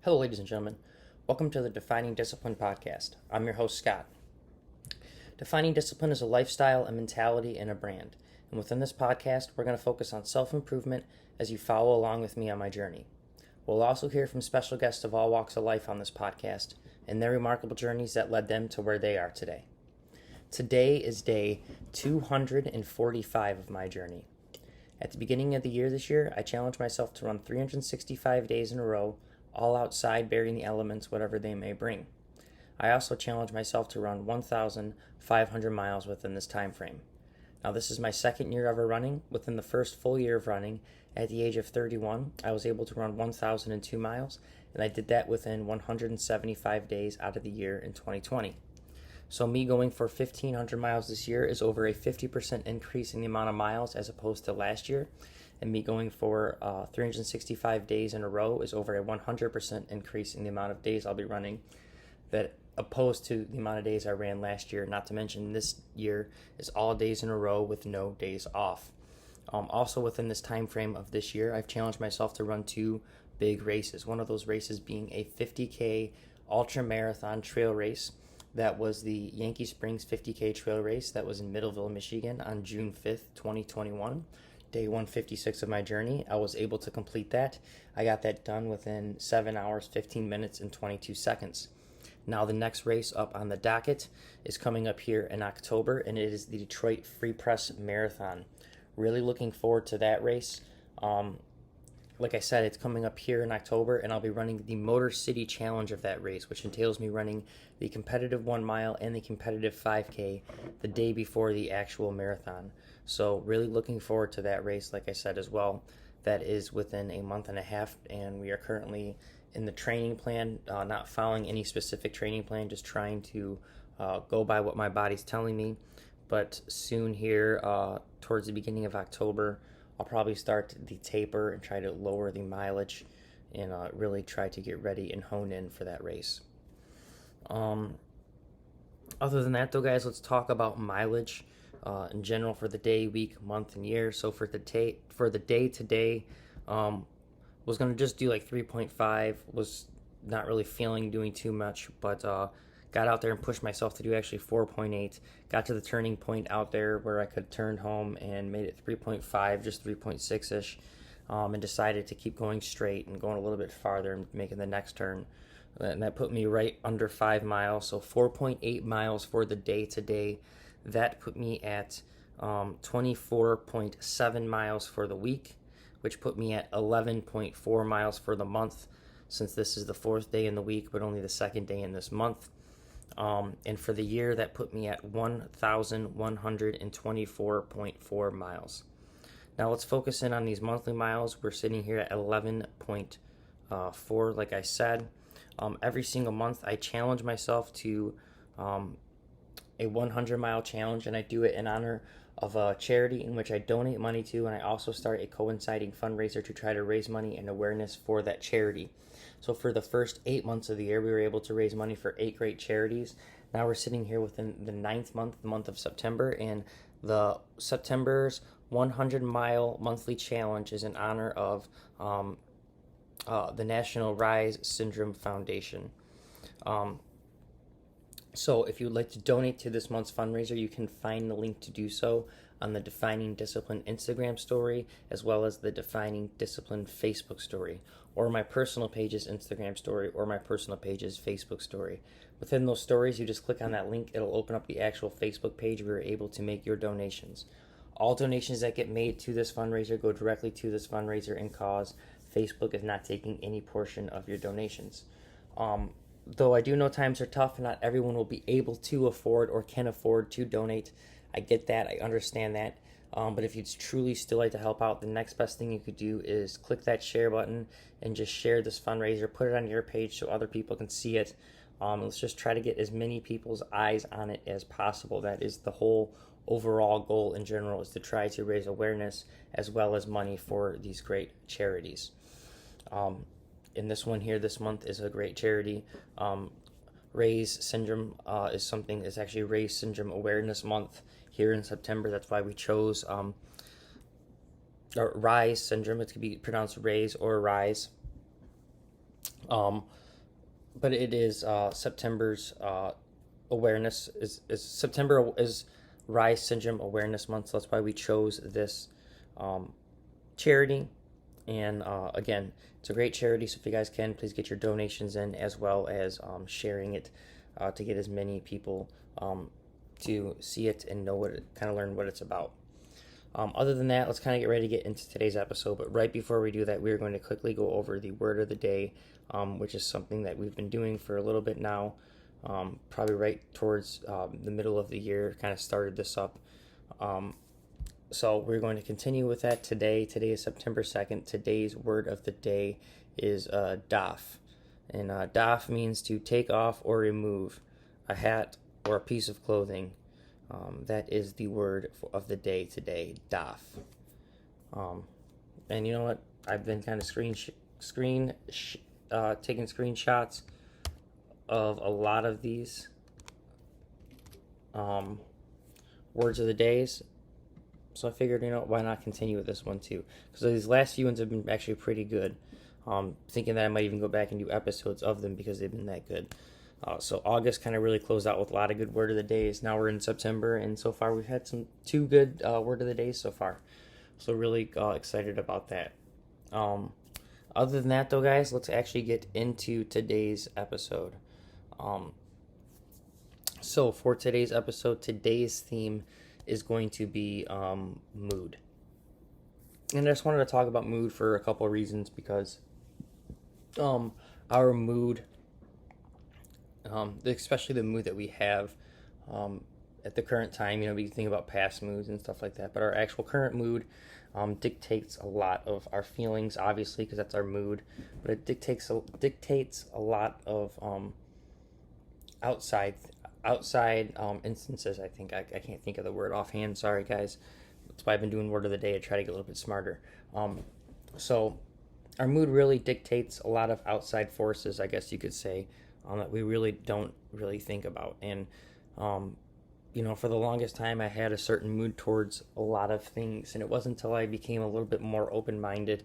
Hello, ladies and gentlemen. Welcome to the Defining Discipline podcast. I'm your host, Scott. Defining discipline is a lifestyle, a mentality, and a brand. And within this podcast, we're going to focus on self-improvement as you follow along with me on my journey. We'll also hear from special guests of all walks of life on this podcast and their remarkable journeys that led them to where they are today. Today is day 245 of my journey. At the beginning of the year this year, I challenged myself to run 365 days in a row, all outside, bearing the elements, whatever they may bring. I also challenged myself to run 1,500 miles within this time frame. Now, this is my second year ever running. Within the first full year of running, at the age of 31, I was able to run 1,002 miles, and I did that within 175 days out of the year in 2020. So me going for 1,500 miles this year is over a 50% increase in the amount of miles as opposed to last year. And me going for 365 days in a row is over a 100% increase in the amount of days I'll be running, that opposed to the amount of days I ran last year. Not to mention this year is all days in a row with no days off. Also within this time frame of this year, I've challenged myself to run two big races. One of those races being a 50K ultra marathon trail race. That was the Yankee Springs 50K trail race that was in Middleville, Michigan on June 5th, 2021. Day 156 of my journey. I was able to complete that. I got that done within 7 hours, 15 minutes, and 22 seconds. Now the next race up on the docket is coming up here in October, and it is the Detroit Free Press Marathon. Really looking forward to that race. Like I said, it's coming up here in October, and I'll be running the Motor City Challenge of that race, which entails me running the competitive 1 mile and the competitive 5K the day before the actual marathon. So really looking forward to that race, like I said as well. That is within a month and a half, and we are currently in the training plan, not following any specific training plan, just trying to go by what my body's telling me. But soon here, towards the beginning of October, I'll probably start the taper and try to lower the mileage and really try to get ready and hone in for that race. Other than that, though, guys, let's talk about mileage in general for the day, week, month, and year. So for the day today, was going to just do like 3.5, was not really feeling doing too much, but got out there and pushed myself to do actually 4.8. Got to the turning point out there where I could turn home and made it 3.5, just 3.6-ish, and decided to keep going straight and going a little bit farther and making the next turn. And that put me right under 5 miles, so 4.8 miles for the day today. That put me at 24.7 miles for the week, which put me at 11.4 miles for the month, since this is the fourth day in the week, but only the second day in this month. And for the year, that put me at 1,124.4 miles. Now let's focus in on these monthly miles. We're sitting here at 11.4, like I said. Every single month, I challenge myself to a 100-mile challenge, and I do it in honor of a charity in which I donate money to, and I also start a coinciding fundraiser to try to raise money and awareness for that charity. So for the first 8 months of the year, we were able to raise money for 8 great charities. Now we're sitting here within the 9th month, the month of September, and the September's 100-mile monthly challenge is in honor of the National Rise Syndrome Foundation. So if you would like to donate to this month's fundraiser, you can find the link to do so on the Defining Discipline Instagram story, as well as the Defining Discipline Facebook story, or my personal page's Instagram story, or my personal page's Facebook story. Within those stories, you just click on that link. It'll open up the actual Facebook page where you're able to make your donations. All donations that get made to this fundraiser go directly to this fundraiser and cause. Facebook is not taking any portion of your donations. Though I do know times are tough and not everyone will be able to afford or can afford to donate. I get that. I understand that. But if you'd truly still like to help out, the next best thing you could do is click that share button and just share this fundraiser. Put it on your page so other people can see it. Let's just try to get as many people's eyes on it as possible. That is the whole overall goal in general, is to try to raise awareness as well as money for these great charities. In this one here, this month is a great charity. Ray's Syndrome is actually Ray's Syndrome Awareness Month here in September. That's why we chose or Rise Syndrome. It could be pronounced Ray's or Rise. Um, but it is September's awareness is September is Rye Syndrome Awareness Month. So that's why we chose this um, charity. And again, it's a great charity. So if you guys can, please get your donations in, as well as sharing it to get as many people to see it and know what it, kind of learn what it's about. Other than that, let's kind of get ready to get into today's episode. But right before we do that, we're going to quickly go over the word of the day, which is something that we've been doing for a little bit now, probably right towards the middle of the year, kind of started this up. So we're going to continue with that today. Today is September 2nd. Today's word of the day is doff. And doff means to take off or remove a hat or a piece of clothing. That is the word of the day today, doff. And you know what? I've been kind of taking screenshots of a lot of these words of the days. So I figured, why not continue with this one too? Because these last few ones have been actually pretty good. Thinking that I might even go back and do episodes of them because they've been that good. So August kind of really closed out with a lot of good word of the days. Now we're in September, and so far we've had two good word of the days so far. So really excited about that. Other than that, though, guys, let's actually get into today's episode. So for today's episode, today's theme is going to be mood. And I just wanted to talk about mood for a couple of reasons, because our mood, especially the mood that we have at the current time, we think about past moods and stuff like that, but our actual current mood dictates a lot of our feelings, obviously, because that's our mood, but it dictates a lot of outside instances. I think I can't think of the word offhand. Sorry, guys. That's why I've been doing word of the day to try to get a little bit smarter. So our mood really dictates a lot of outside forces, I guess you could say, that we really don't really think about. And for the longest time, I had a certain mood towards a lot of things, and it wasn't until I became a little bit more open-minded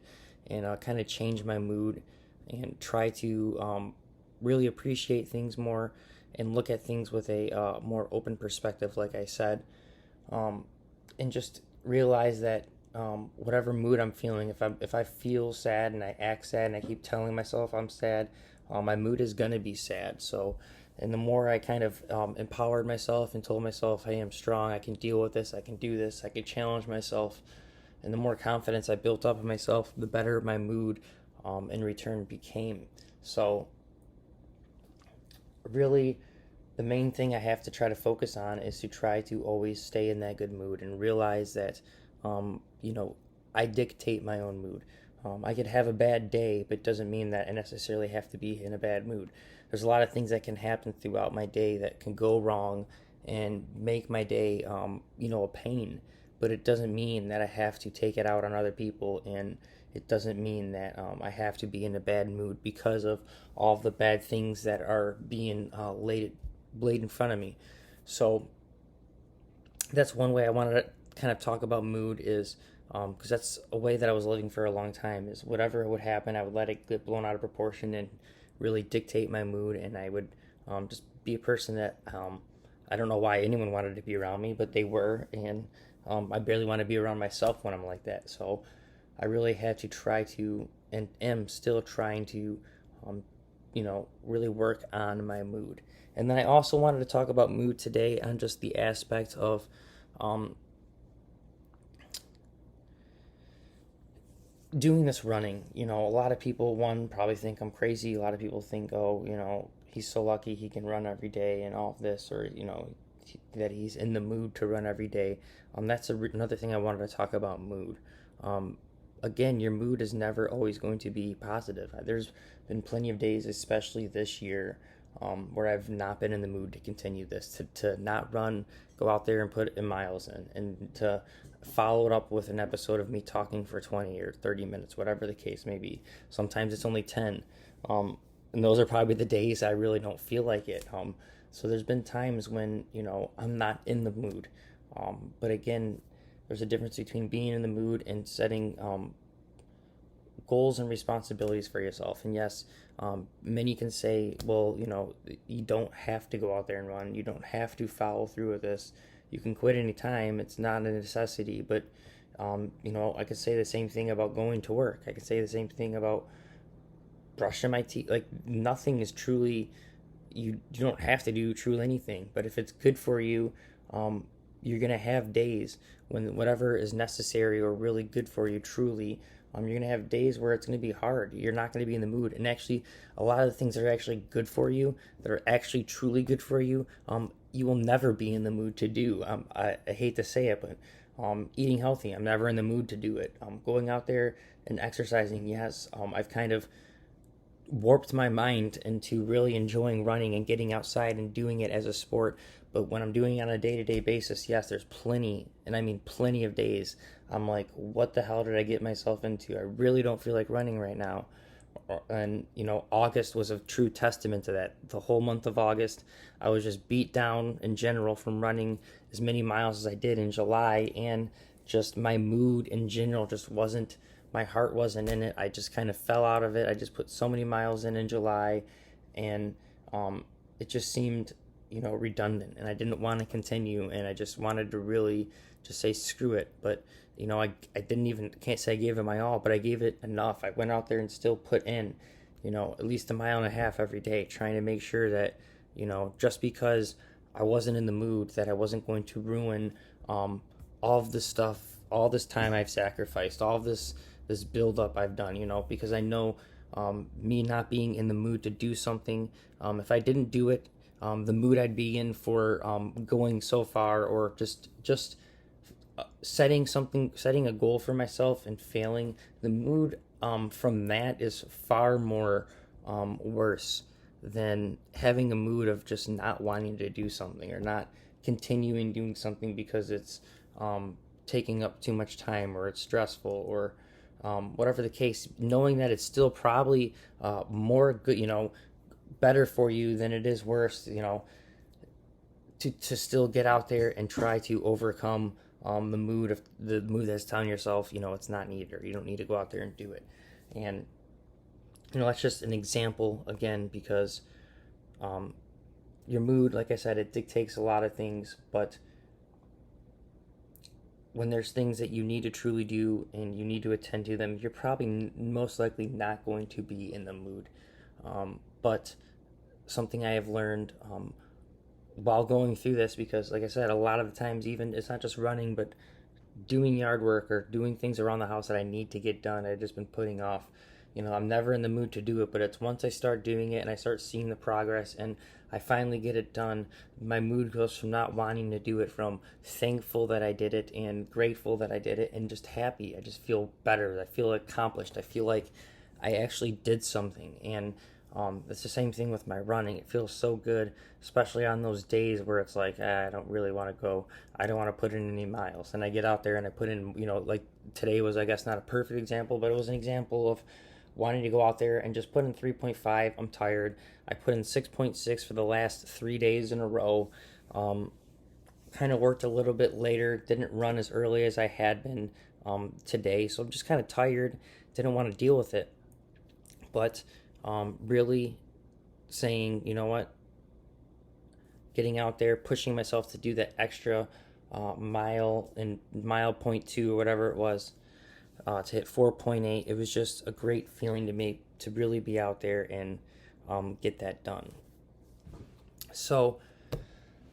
and kind of changed my mood and try to really appreciate things more and look at things with a more open perspective, like I said, and just realize that whatever mood I'm feeling, if I feel sad and I act sad and I keep telling myself I'm sad, my mood is gonna be sad. So, and the more I kind of empowered myself and told myself, hey, I'm strong, I can deal with this, I can do this, I can challenge myself, and the more confidence I built up in myself, the better my mood in return became. So really, the main thing I have to try to focus on is to try to always stay in that good mood and realize that, I dictate my own mood. I could have a bad day, but it doesn't mean that I necessarily have to be in a bad mood. There's a lot of things that can happen throughout my day that can go wrong and make my day, a pain. But it doesn't mean that I have to take it out on other people, and it doesn't mean that I have to be in a bad mood because of all of the bad things that are being laid in front of me. So that's one way I wanted to kind of talk about mood, is because that's a way that I was living for a long time, is whatever would happen, I would let it get blown out of proportion and really dictate my mood, and I would just be a person that I don't know why anyone wanted to be around me, but they were, and I barely want to be around myself when I'm like that. So I really had to try to, and am still trying to, really work on my mood. And then I also wanted to talk about mood today on just the aspect of doing this running. A lot of people, probably think I'm crazy. A lot of people think, oh, he's so lucky he can run every day and all of this, or, that he's in the mood to run every day. That's another thing I wanted to talk about, mood. Again, your mood is never always going to be positive. There's been plenty of days, especially this year, where I've not been in the mood to continue this, to not run, go out there and put in miles in, and to follow it up with an episode of me talking for 20 or 30 minutes, whatever the case may be. Sometimes it's only 10. And those are probably the days I really don't feel like it. So there's been times when, I'm not in the mood. But again, there's a difference between being in the mood and setting goals and responsibilities for yourself. And yes, Many can say, well, you don't have to go out there and run. You don't have to follow through with this. You can quit anytime. It's not a necessity. But, I could say the same thing about going to work. I could say the same thing about brushing my teeth. Like, nothing is truly, you don't have to do truly anything. But if it's good for you, you're going to have days when whatever is necessary or really good for you truly, you're going to have days where it's going to be hard. You're not going to be in the mood. And actually, a lot of the things that are actually good for you, that are actually truly good for you, you will never be in the mood to do. I hate to say it, but eating healthy, I'm never in the mood to do it. Going out there and exercising, yes. I've kind of warped my mind into really enjoying running and getting outside and doing it as a sport. But when I'm doing it on a day-to-day basis, yes, there's plenty, and I mean plenty of days, I'm like, what the hell did I get myself into? I really don't feel like running right now. And, August was a true testament to that. The whole month of August, I was just beat down in general from running as many miles as I did in July, and just my mood in general just wasn't, my heart wasn't in it. I just kind of fell out of it. I just put so many miles in July, and it just seemed, redundant, and I didn't want to continue, and I just wanted to really just say screw it. But I can't say I gave it my all, but I gave it enough. I went out there and still put in at least a mile and a half every day, trying to make sure that just because I wasn't in the mood, that I wasn't going to ruin all of this stuff, all this time I've sacrificed, all of this build up I've done, because I know me not being in the mood to do something, if I didn't do it, the mood I'd be in for going so far, or just setting a goal for myself and failing, the mood from that is far more worse than having a mood of just not wanting to do something, or not continuing doing something because it's taking up too much time, or it's stressful, or whatever the case, knowing that it's still probably more good, better for you than it is worse, to still get out there and try to overcome the mood that's telling yourself, it's not needed, or you don't need to go out there and do it. And that's just an example again, because your mood, like I said, it dictates a lot of things. But when there's things that you need to truly do and you need to attend to them, you're probably most likely not going to be in the mood. But something I have learned while going through this, because like I said, a lot of the times, even it's not just running, but doing yard work or doing things around the house that I need to get done, I've just been putting off. I'm never in the mood to do it, but it's once I start doing it and I start seeing the progress and I finally get it done, my mood goes from not wanting to do it, from thankful that I did it and grateful that I did it, and just happy. I just feel better. I feel accomplished. I feel like I actually did something. And it's the same thing with my running. It feels so good, especially on those days where it's like, I don't really want to go. I don't want to put in any miles. And I get out there and I put in, like today was, I guess, not a perfect example, but it was an example of wanting to go out there and just put in 3.5. I'm tired. I put in 6.6 for the last 3 days in a row. Kind of worked a little bit later. Didn't run as early as I had been today. So I'm just kind of tired. Didn't want to deal with it. But really saying, you know what, getting out there, pushing myself to do that extra mile and mile 0.2 or whatever it was, to hit 4.8. It was just a great feeling to me to really be out there and get that done. So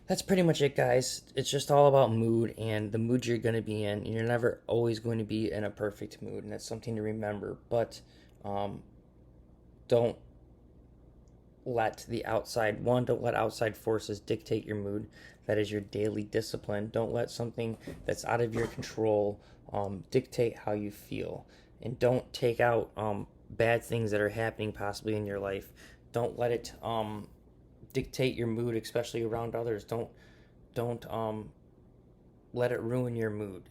that's pretty much it, guys. It's just all about mood and the mood you're going to be in. You're never always going to be in a perfect mood, and that's something to remember. But don't let outside forces dictate your mood. That is your daily discipline. Don't let something that's out of your control dictate how you feel. And don't take out bad things that are happening possibly in your life. Don't let it dictate your mood, especially around others. Don't let it ruin your mood,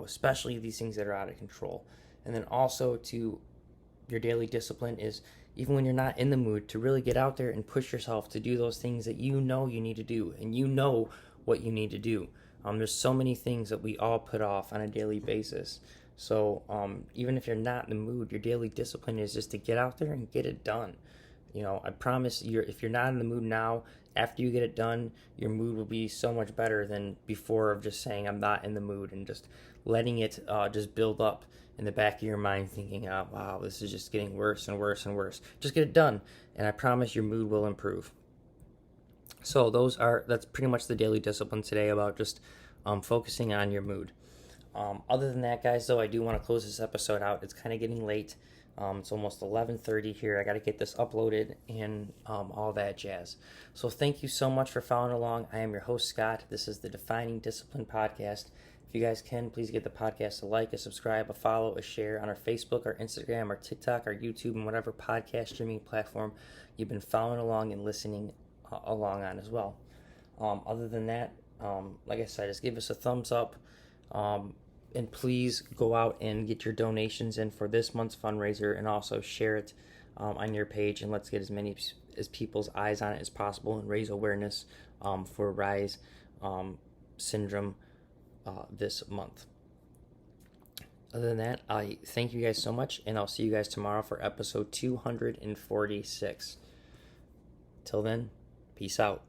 especially these things that are out of control. And then also, to your daily discipline is, even when you're not in the mood, to really get out there and push yourself to do those things that you know you need to do, and you know what you need to do. There's so many things that we all put off on a daily basis. So even if you're not in the mood, your daily discipline is just to get out there and get it done. I promise if you're not in the mood now, after you get it done, your mood will be so much better than before of just saying I'm not in the mood and just letting it just build up in the back of your mind, thinking, oh, wow, this is just getting worse and worse and worse. Just get it done, and I promise your mood will improve. So that's pretty much the daily discipline today, about just focusing on your mood. Other than that, guys, though, I do want to close this episode out. It's kind of getting late. It's almost 11:30 here. I got to get this uploaded and all that jazz. So thank you so much for following along. I am your host, Scott. This is the Defining Discipline Podcast. If you guys can, please get the podcast a like, a subscribe, a follow, a share on our Facebook, our Instagram, our TikTok, our YouTube, and whatever podcast streaming platform you've been following along and listening along on as well. Other than that, like I said, just give us a thumbs up. And please go out and get your donations in for this month's fundraiser, and also share it on your page, and let's get as many as people's eyes on it as possible and raise awareness for Rise syndrome this month. Other than that, I thank you guys so much, and I'll see you guys tomorrow for episode 246. Till then, peace out.